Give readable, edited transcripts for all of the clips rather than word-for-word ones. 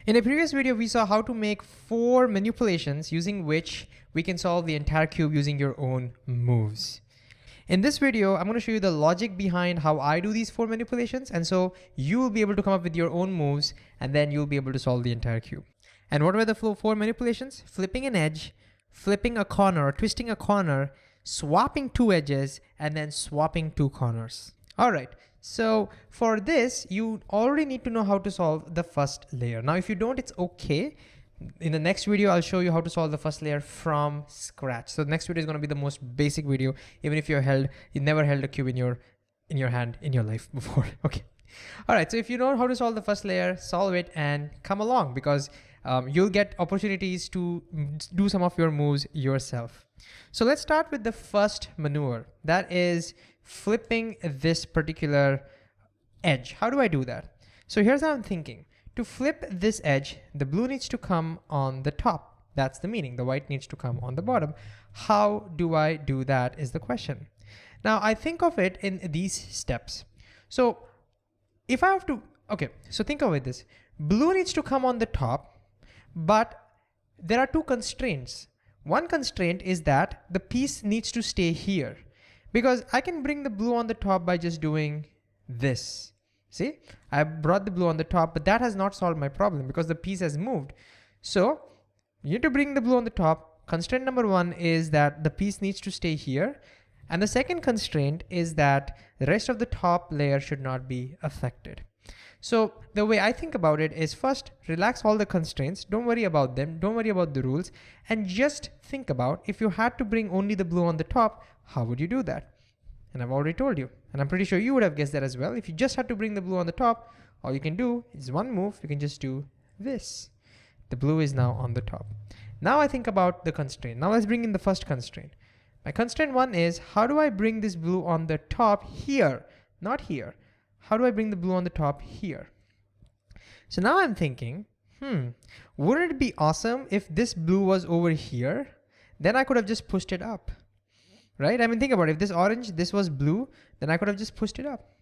In a previous video, we saw how to make 4 manipulations using which we can solve the entire cube using your own moves. In this video, I'm going to show you the logic behind how I do these 4 manipulations, and so you will be able to come up with your own moves, and then you'll be able to solve the entire cube. And what were the 4 manipulations? Flipping an edge, flipping a corner, or twisting a corner, swapping 2 edges, and then swapping 2 corners. All right, so for this, you already need to know how to solve the first layer. Now, if you don't, it's okay. In the next video, I'll show you how to solve the first layer from scratch. So the next video is going to be the most basic video, even if you never held a cube in your hand in your life before. Okay. All right. So if you know how to solve the first layer, solve it and come along, because you'll get opportunities to do some of your moves yourself. So let's start with the first maneuver. That is flipping this particular edge. How do I do that? So here's how I'm thinking. To flip this edge, the blue needs to come on the top. That's the meaning. The white needs to come on the bottom. How do I do that is the question. Now I think of it in these steps. So if I have to, okay, so think of it this. Blue needs to come on the top, but there are 2 constraints. One constraint is that the piece needs to stay here, because I can bring the blue on the top by just doing this. See, I brought the blue on the top, but that has not solved my problem because the piece has moved. So you need to bring the blue on the top. Constraint number 1 is that the piece needs to stay here. And the second constraint is that the rest of the top layer should not be affected. So the way I think about it is, first, relax all the constraints. Don't worry about them. Don't worry about the rules. And just think about, if you had to bring only the blue on the top, how would you do that? And I've already told you, and I'm pretty sure you would have guessed that as well. If you just had to bring the blue on the top, all you can do is one move. You can just do this. The blue is now on the top. Now I think about the constraint. Now let's bring in the first constraint. My constraint 1 is, how do I bring this blue on the top here, not here? How do I bring the blue on the top here? So now I'm thinking, wouldn't it be awesome if this blue was over here? Then I could have just pushed it up. Right? I mean, think about it. If this orange, this was blue, then I could have just pushed it up.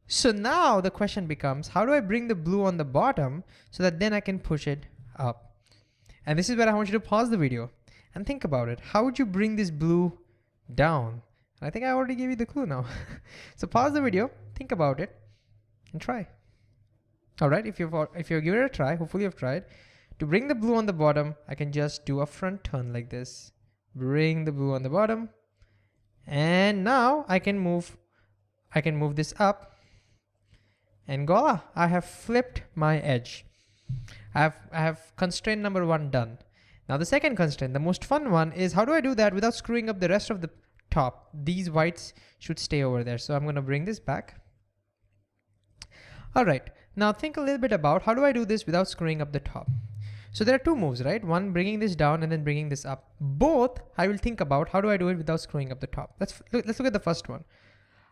So now the question becomes, how do I bring the blue on the bottom so that then I can push it up? And this is where I want you to pause the video and think about it. How would you bring this blue down? And I think I already gave you the clue now. So pause the video, think about it, and try. All right, if you're giving it a try, hopefully you've tried. To bring the blue on the bottom, I can just do a front turn like this. Bring the blue on the bottom. And now I can move this up, and voila, I have flipped my edge. I have constraint number 1 done. Now the second constraint, the most fun one, is how do I do that without screwing up the rest of the top? These whites should stay over there. So I'm going to bring this back. All right, now think a little bit about how do I do this without screwing up the top? So there are 2 moves, right? One, bringing this down and then bringing this up. Both, I will think about how do I do it without screwing up the top. Let's look at the first one.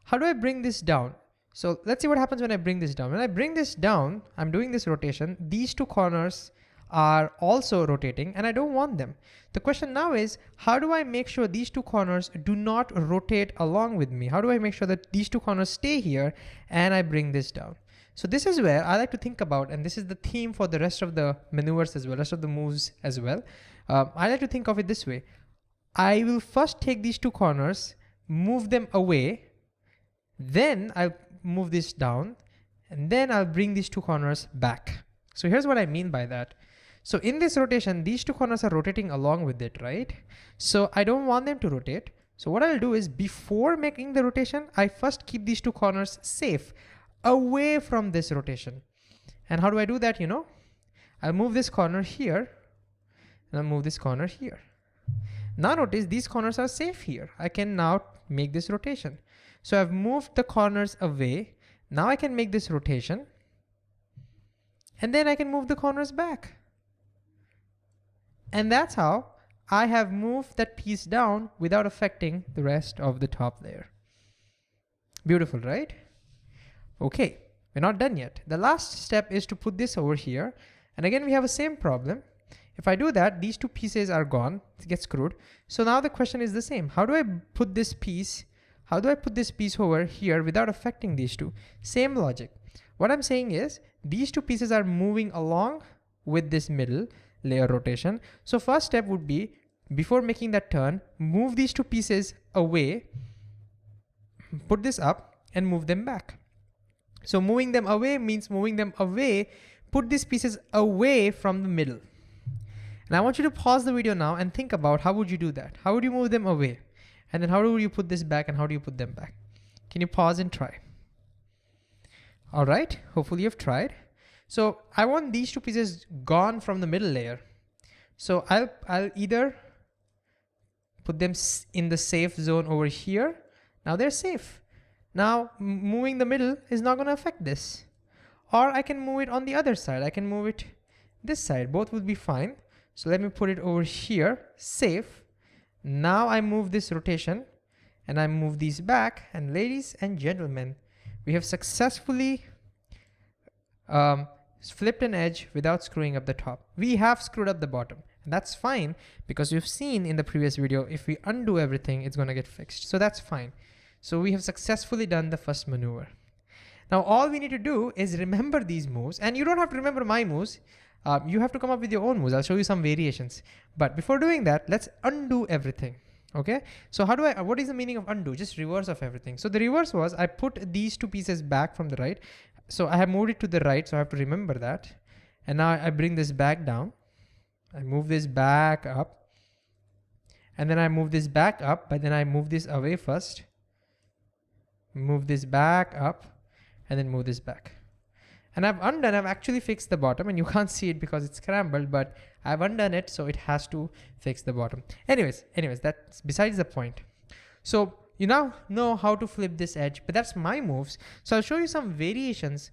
How do I bring this down? So let's see what happens when I bring this down. When I bring this down, I'm doing this rotation. These 2 corners are also rotating, and I don't want them. The question now is, how do I make sure these 2 corners do not rotate along with me? How do I make sure that these 2 corners stay here and I bring this down? So this is where I like to think about, and this is the theme for the rest of the maneuvers as well, rest of the moves as well. I like to think of it this way. I will first take these 2 corners, move them away, then I'll move this down, and then I'll bring these 2 corners back. So here's what I mean by that. So in this rotation, these 2 corners are rotating along with it, right? So I don't want them to rotate. So what I'll do is, before making the rotation, I first keep these 2 corners safe, away from this rotation. And how do I do that? I'll move this corner here, and I'll move this corner here. Now notice these corners are safe here. I can now make this rotation. So I've moved the corners away. Now I can make this rotation, and then I can move the corners back. And that's how I have moved that piece down without affecting the rest of the top layer. Beautiful, right? Okay, we're not done yet. The last step is to put this over here. And again, we have the same problem. If I do that, these 2 pieces are gone, it gets screwed. So now the question is the same. How do I put this piece over here without affecting these 2? Same logic. What I'm saying is, these 2 pieces are moving along with this middle layer rotation. So first step would be, before making that turn, move these two pieces away, put this up and move them back. So moving them away means moving them away, put these pieces away from the middle. And I want you to pause the video now and think about how would you do that? How would you move them away? And then how do you put this back and how do you put them back? Can you pause and try? All right, hopefully you've tried. So I want these two pieces gone from the middle layer. So I'll either put them in the safe zone over here. Now they're safe. Now moving the middle is not gonna affect this. Or I can move it on the other side. I can move it this side, both will be fine. So let me put it over here, safe. Now I move this rotation and I move these back, and ladies and gentlemen, we have successfully flipped an edge without screwing up the top. We have screwed up the bottom, and that's fine because we've seen in the previous video, if we undo everything, it's gonna get fixed. So that's fine. So we have successfully done the first maneuver. Now all we need to do is remember these moves, and you don't have to remember my moves. You have to come up with your own moves. I'll show you some variations. But before doing that, let's undo everything. Okay, so what is the meaning of undo? Just reverse of everything. So the reverse was, I put these two pieces back from the right. So I have moved it to the right, so I have to remember that. And now I bring this back down. I move this back up. And then I move this back up, but then I move this away first. Move this back up, and then move this back. And I've actually fixed the bottom, and you can't see it because it's scrambled, but I've undone it, so it has to fix the bottom. Anyways, that's besides the point. So you now know how to flip this edge, but that's my moves. So I'll show you some variations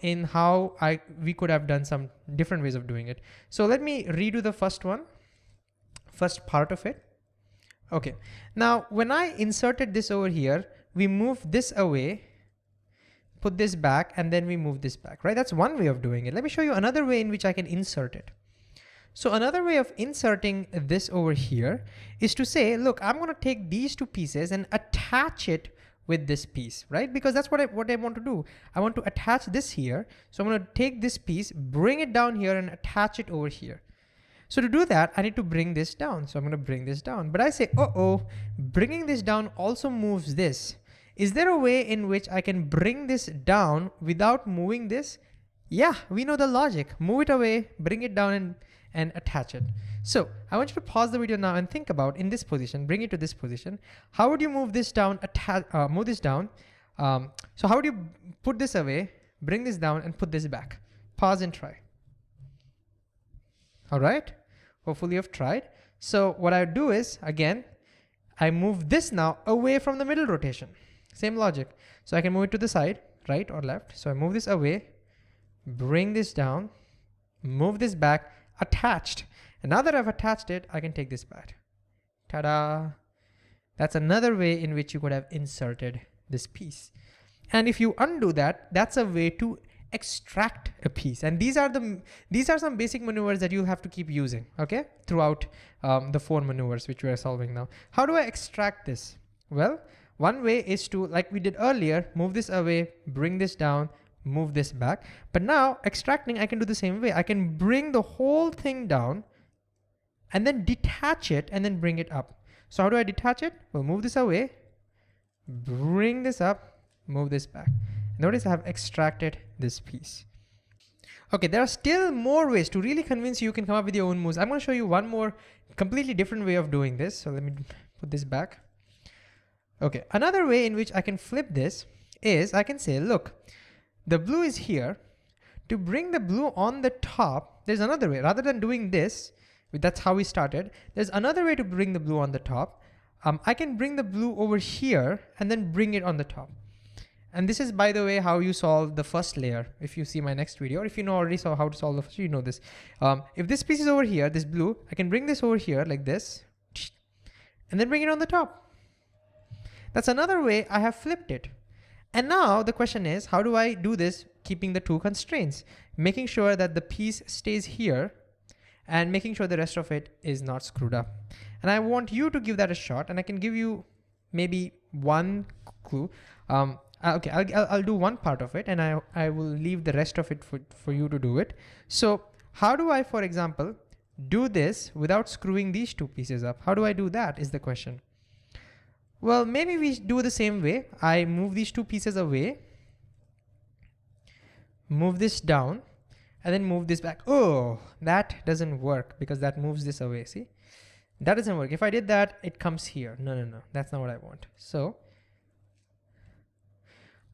in how we could have done some different ways of doing it. So let me redo the first part of it. Okay, now when I inserted this over here, we moved this away, put this back, and then we move this back, right? That's one way of doing it. Let me show you another way in which I can insert it. So another way of inserting this over here is to say, look, I'm gonna take these two pieces and attach it with this piece, right? Because that's what I want to do. I want to attach this here. So I'm gonna take this piece, bring it down here and attach it over here. So to do that, I need to bring this down. So I'm gonna bring this down, but I say, bringing this down also moves this. Is there a way in which I can bring this down without moving this? Yeah, we know the logic. Move it away, bring it down and attach it. So I want you to pause the video now and think about, in this position, bring it to this position. How would you move this down, move this down? So how would you put this away, bring this down and put this back? Pause and try. All right, hopefully you've tried. So what I do is, again, I move this now away from the middle rotation. Same logic. So I can move it to the side, right or left. So I move this away, bring this down, move this back, attached. And now that I've attached it, I can take this back. Ta-da! That's another way in which you could have inserted this piece. And if you undo that, that's a way to extract a piece. And these are some basic maneuvers that you'll have to keep using, okay, throughout the 4 maneuvers which we are solving now. How do I extract this? Well, one way is to, like we did earlier, move this away, bring this down, move this back. But now extracting, I can do the same way. I can bring the whole thing down and then detach it and then bring it up. So how do I detach it? Well, move this away, bring this up, move this back. Notice I have extracted this piece. Okay, there are still more ways to really convince you can come up with your own moves. I'm going to show you one more completely different way of doing this. So let me put this back. Okay, another way in which I can flip this is I can say, look, the blue is here. To bring the blue on the top, there's another way. Rather than doing this, that's how we started. There's another way to bring the blue on the top. I can bring the blue over here and then bring it on the top. And this is, by the way, how you solve the first layer. If you see my next video, or if you know already saw how to solve the first, you know this. If this piece is over here, this blue, I can bring this over here like this, and then bring it on the top. That's another way I have flipped it. And now the question is, how do I do this keeping the 2 constraints? Making sure that the piece stays here and making sure the rest of it is not screwed up. And I want you to give that a shot, and I can give you maybe one clue. Okay, I'll do one part of it, and I will leave the rest of it for you to do it. So How do I, for example, do this without screwing these two pieces up? How do I do that is the question. Well, maybe we do the same way. I move these two pieces away, move this down, and then move this back. Oh, that doesn't work because that moves this away, see? That doesn't work. If I did that, it comes here. No, no, no, that's not what I want. So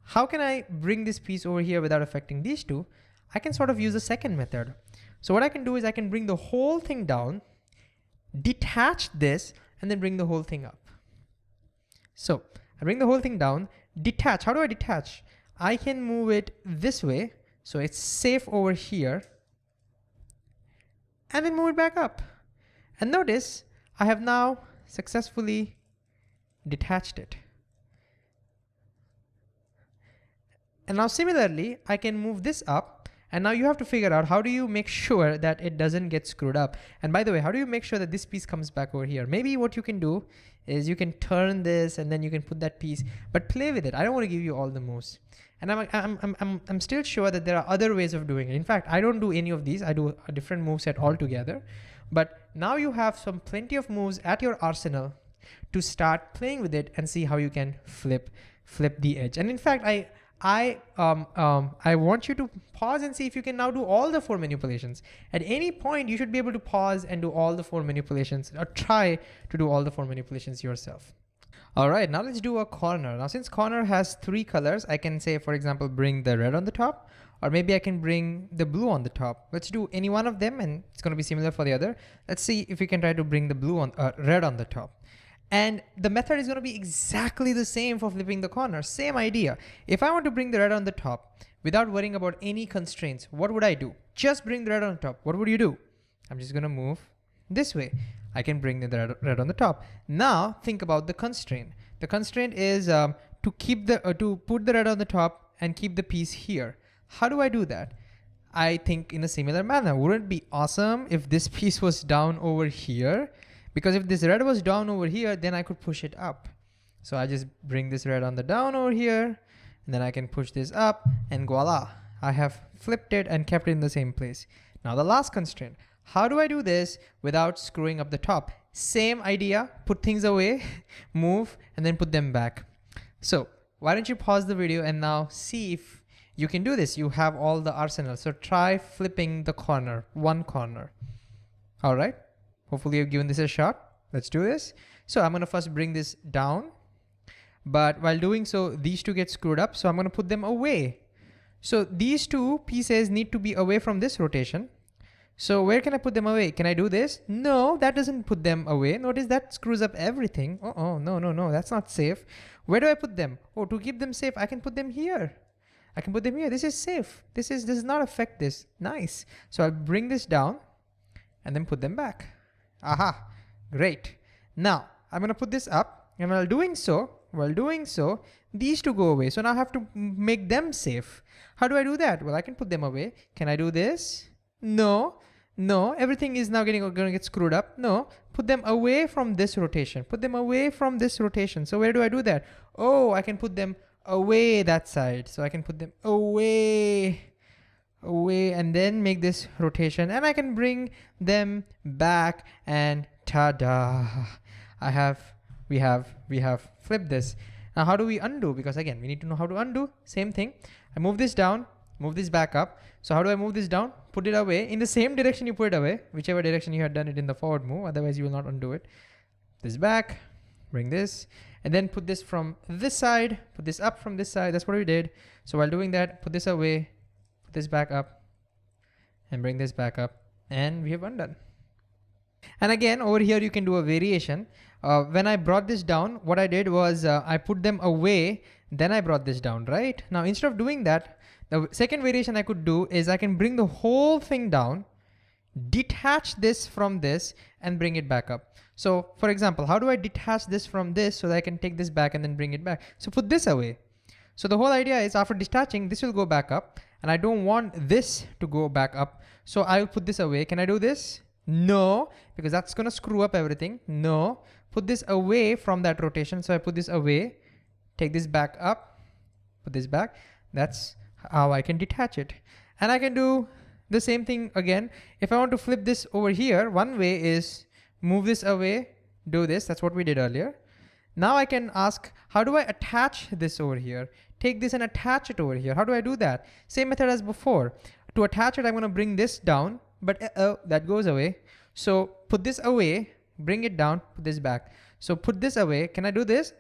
how can I bring this piece over here without affecting these two? I can sort of use a second method. So what I can do is I can bring the whole thing down, detach this, and then bring the whole thing up. So I bring the whole thing down, detach. How do I detach? I can move it this way, so it's safe over here, and then move it back up. And notice I have now successfully detached it. And now similarly, I can move this up, and now you have to figure out how do you make sure that it doesn't get screwed up. And by the way, how do you make sure that this piece comes back over here? Maybe what you can do is you can turn this and then you can put that piece, but play with it. I don't want to give you all the moves. And I'm still sure that there are other ways of doing it. In fact, I don't do any of these. I do a different move set altogether. But now you have plenty of moves at your arsenal to start playing with it and see how you can flip the edge. And in fact, I want you to pause and see if you can now do all the 4 manipulations. At any point, you should be able to pause and do all the 4 manipulations, or try to do all the 4 manipulations yourself. All right, now let's do a corner. Now, since corner has 3 colors, I can say, for example, bring the red on the top, or maybe I can bring the blue on the top. Let's do any one of them, and it's going to be similar for the other. Let's see if we can try to bring the red on the top. And the method is going to be exactly the same for flipping the corner. Same idea. If I want to bring the red on the top without worrying about any constraints, what would I do? Just bring the red on the top. What would you do? I'm just going to move this way. I can bring the red on the top. Now think about the constraint. The constraint is to put the red on the top and keep the piece here. How do I do that? I think in a similar manner. Wouldn't it be awesome if this piece was down over here? Because if this red was down over here, then I could push it up. So I just bring this red on the down over here, and then I can push this up, and voila, I have flipped it and kept it in the same place. Now the last constraint. How do I do this without screwing up the top? Same idea, put things away, move, and then put them back. So why don't you pause the video and now see if you can do this. You have all the arsenal. So try flipping the corner, one corner. All right. Hopefully you've given this a shot. Let's do this. So I'm gonna first bring this down, but while doing so, these two get screwed up. So I'm gonna put them away. So these two pieces need to be away from this rotation. So where can I put them away? Can I do this? No, that doesn't put them away. Notice that screws up everything. Oh, no, that's not safe. Where do I put them? Oh, to keep them safe, I can put them here. I can put them here. This is safe. This does not affect this. Nice. So I'll bring this down and then put them back. Aha, great. Now I'm gonna put this up, and while doing so, these two go away. So now I have to make them safe. How do I do that? Well, I can put them away. Can I do this? No, everything is now gonna get screwed up. No, put them away from this rotation. Put them away from this rotation. So where do I do that? Oh, I can put them away that side. So I can put them away, and then make this rotation, and I can bring them back, and ta-da! We have flipped this. Now how do we undo? Because again, we need to know how to undo. Same thing. I move this down, move this back up. So how do I move this down? Put it away in the same direction you put it away, whichever direction you had done it in the forward move. Otherwise you will not undo it. This back, bring this, and then put this from this side, put this up from this side. That's what we did. So while doing that, put this away, put this back up, and bring this back up, and we have undone. And again, over here you can do a variation. When I brought this down, what I did was I put them away, then I brought this down, right? Now instead of doing that, the second variation I could do is I can bring the whole thing down, detach this from this, and bring it back up. So for example, how do I detach this from this so that I can take this back and then bring it back? So put this away. So the whole idea is after detaching, this will go back up, and I don't want this to go back up. So I'll put this away. Can I do this? No, because that's gonna screw up everything. No, put this away from that rotation. So I put this away, take this back up, put this back. That's how I can detach it. And I can do the same thing again. If I want to flip this over here, one way is move this away, do this. That's what we did earlier. Now I can ask, how do I attach this over here? Take this and attach it over here. How do I do that? Same method as before. To attach it, I'm gonna bring this down, but that goes away. So put this away, bring it down, put this back. So put this away. Can I do this?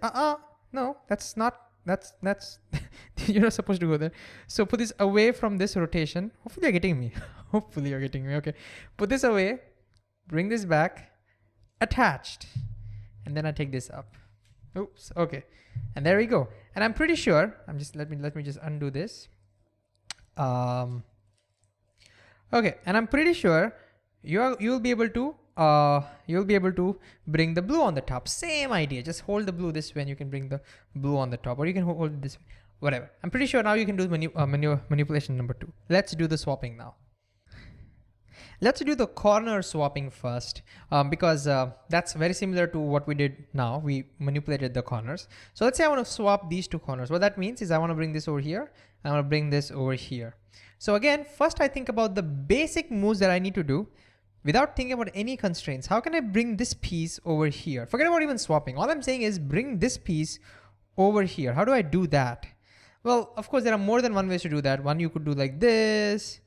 No, that's not, that's you're not supposed to go there. So put this away from this rotation. Hopefully you're getting me. Hopefully you're getting me. Okay. Put this away, bring this back, attached, and then I take this up. Oops. Okay. And there we go. And I'm pretty sure, let me just undo this. Okay. And I'm pretty sure you'll be able to bring the blue on the top. Same idea. Just hold the blue this way and you can bring the blue on the top, or you can hold it this way, whatever. I'm pretty sure now you can do manipulation number 2. Let's do the swapping now. Let's do the corner swapping first, because that's very similar to what we did now. We manipulated the corners. So let's say I want to swap these 2 corners. What that means is I want to bring this over here. I want to bring this over here. So again, first I think about the basic moves that I need to do without thinking about any constraints. How can I bring this piece over here? Forget about even swapping. All I'm saying is bring this piece over here. How do I do that? Well, of course, there are more than one ways to do that. One you could do like this,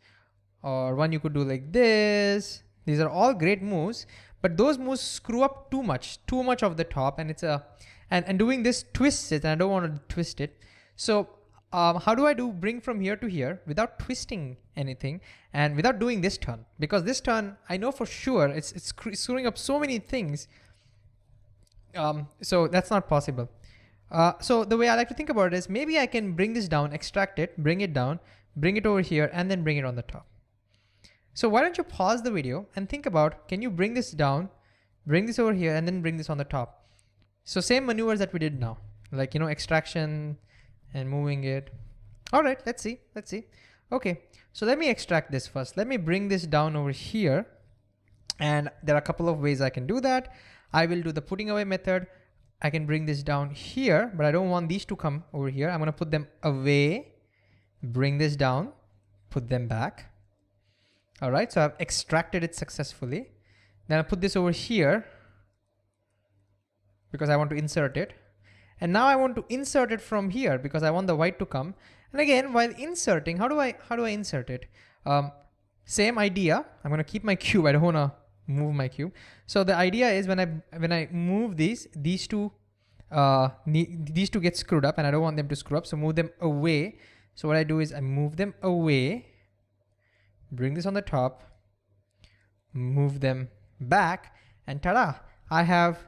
or one you could do like this. These are all great moves, but those moves screw up too much of the top, and and doing this twists it, and I don't want to twist it. So how do I bring from here to here without twisting anything and without doing this turn? Because this turn, I know for sure it's screwing up so many things. So that's not possible. So the way I like to think about it is maybe I can bring this down, extract it, bring it down, bring it over here, and then bring it on the top. So why don't you pause the video and think about, can you bring this down, bring this over here, and then bring this on the top? So same maneuvers that we did now, like, extraction and moving it. All right, let's see. Okay, so let me extract this first. Let me bring this down over here. And there are a couple of ways I can do that. I will do the putting away method. I can bring this down here, but I don't want these to come over here. I'm gonna put them away, bring this down, put them back. All right, so I've extracted it successfully. Then I put this over here because I want to insert it. And now I want to insert it from here because I want the white to come. And again, while inserting, how do I insert it? Same idea. I'm gonna keep my cube. I don't wanna move my cube. So the idea is when I move these two get screwed up, and I don't want them to screw up. So move them away. So what I do is I move them away, bring this on the top, move them back, and ta-da! I have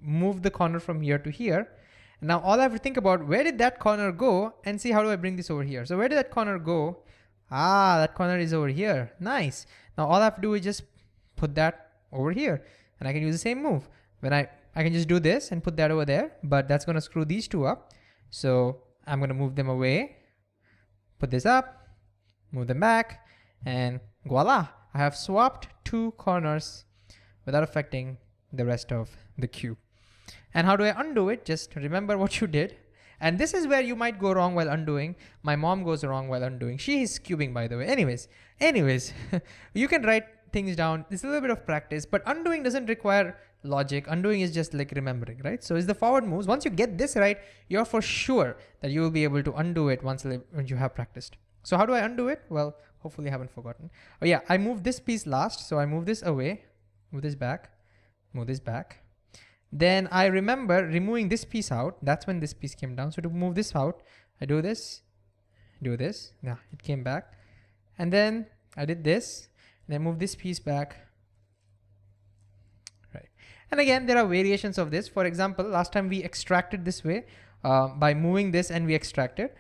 moved the corner from here to here. Now all I have to think about, where did that corner go, and see how do I bring this over here. So where did that corner go? That corner is over here. Nice. Now all I have to do is just put that over here, and I can use the same move. When I can just do this and put that over there, but that's gonna screw these two up. So I'm gonna move them away, put this up, move them back, and voila, I have swapped 2 corners without affecting the rest of the cube. And how do I undo it? Just remember what you did. And this is where you might go wrong while undoing. My mom goes wrong while undoing. She is cubing, by the way. Anyways, you can write things down. It's a little bit of practice, but undoing doesn't require logic. Undoing is just like remembering, right? So it's the forward moves. Once you get this right, you're for sure that you will be able to undo it once you have practiced. So how do I undo it? Well, hopefully I haven't forgotten. Oh yeah, I moved this piece last. So I move this away, move this back, move this back. Then I remember removing this piece out. That's when this piece came down. So to move this out, I do this. Yeah, it came back. And then I did this. And then move this piece back. Right. And again, there are variations of this. For example, last time we extracted this way by moving this, and we extracted.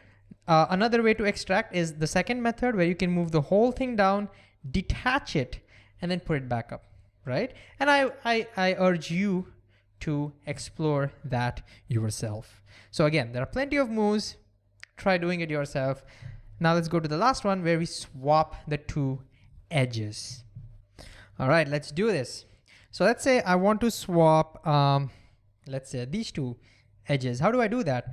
Another way to extract is the second method, where you can move the whole thing down, detach it, and then put it back up, right? And I urge you to explore that yourself. So again, there are plenty of moves. Try doing it yourself. Now let's go to the last one, where we swap the 2 edges. All right, let's do this. So let's say I want to swap, let's say these 2 edges. How do I do that?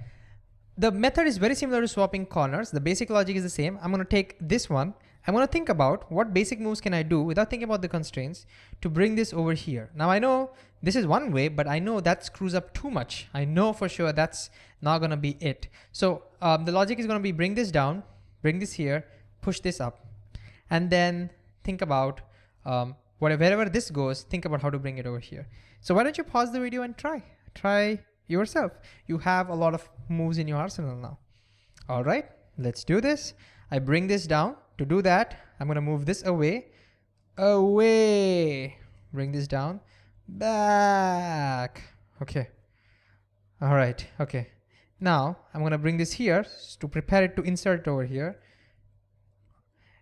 The method is very similar to swapping corners. The basic logic is the same. I'm gonna take this one. I'm gonna think about what basic moves can I do without thinking about the constraints to bring this over here. Now I know this is one way, but I know that screws up too much. I know for sure that's not gonna be it. So the logic is gonna be bring this down, bring this here, push this up, and then think about wherever this goes, think about how to bring it over here. So why don't you pause the video and try yourself. You have a lot of moves in your arsenal now. All right, let's do this. I bring this down. To do that, I'm gonna move this away, bring this down, back. Okay. All right, okay. Now I'm gonna bring this here to prepare it to insert it over here.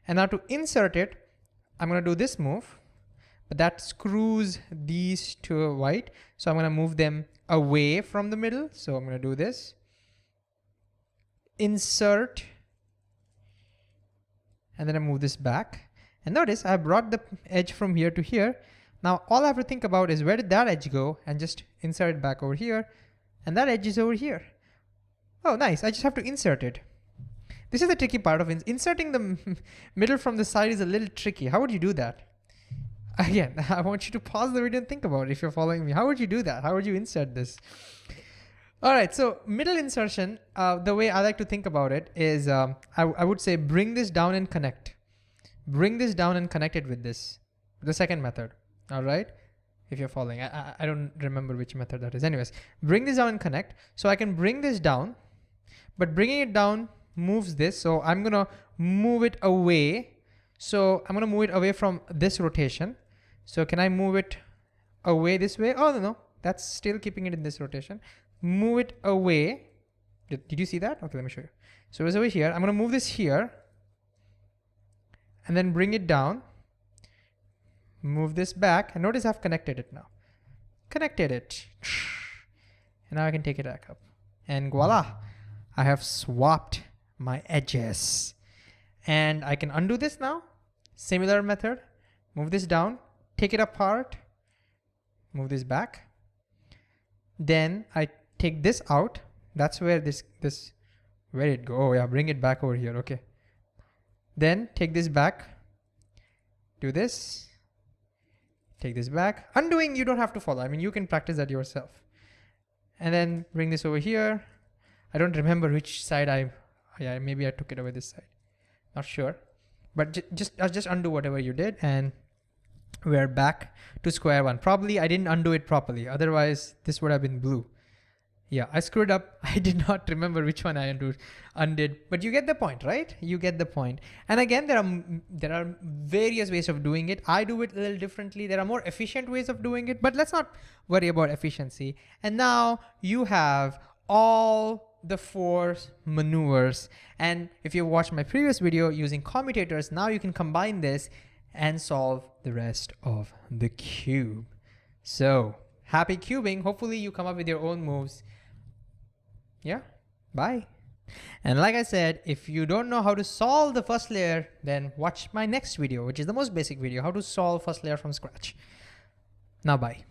And now to insert it, I'm gonna do this move, but that screws these to white. So I'm gonna move them away from the middle. So I'm gonna do this, insert, and then I move this back. And notice I brought the edge from here to here. Now all I have to think about is where did that edge go, and just insert it back over here. And that edge is over here. Oh, nice, I just have to insert it. This is the tricky part of inserting the middle from the side is a little tricky. How would you do that? Again, I want you to pause the video and think about it if you're following me. How would you do that? How would you insert this? All right, so middle insertion, the way I like to think about it is I would say bring this down and connect. Bring this down and connect it with this, the second method, all right? If you're following, I don't remember which method that is. Anyways, bring this down and connect. So I can bring this down, but bringing it down moves this. So I'm gonna move it away. So I'm gonna move it away from this rotation. So can I move it away this way? Oh, no, that's still keeping it in this rotation. Move it away. Did you see that? Okay, let me show you. So it's over here. I'm gonna move this here and then bring it down. Move this back, and notice I've connected it now. Connected it. And now I can take it back up. And voila, I have swapped my edges. And I can undo this now. Similar method. Move this down, take it apart, move this back. Then I take this out. That's where this where it go? Oh yeah, bring it back over here. Okay. Then take this back. Do this. Take this back. Undoing, you don't have to follow. I mean, you can practice that yourself. And then bring this over here. I don't remember which side yeah, maybe I took it over this side. Not sure. But just undo whatever you did, and we're back to square one. Probably I didn't undo it properly. Otherwise, this would have been blue. Yeah, I screwed up. I did not remember which one I undid, but you get the point, right? You get the point. And again, there are various ways of doing it. I do it a little differently. There are more efficient ways of doing it, but let's not worry about efficiency. And now you have all the 4 maneuvers. And if you watched my previous video using commutators, now you can combine this and solve the rest of the cube. So happy cubing. Hopefully you come up with your own moves. Yeah, bye. And like I said, if you don't know how to solve the first layer, then watch my next video, which is the most basic video, how to solve first layer from scratch. Now, bye.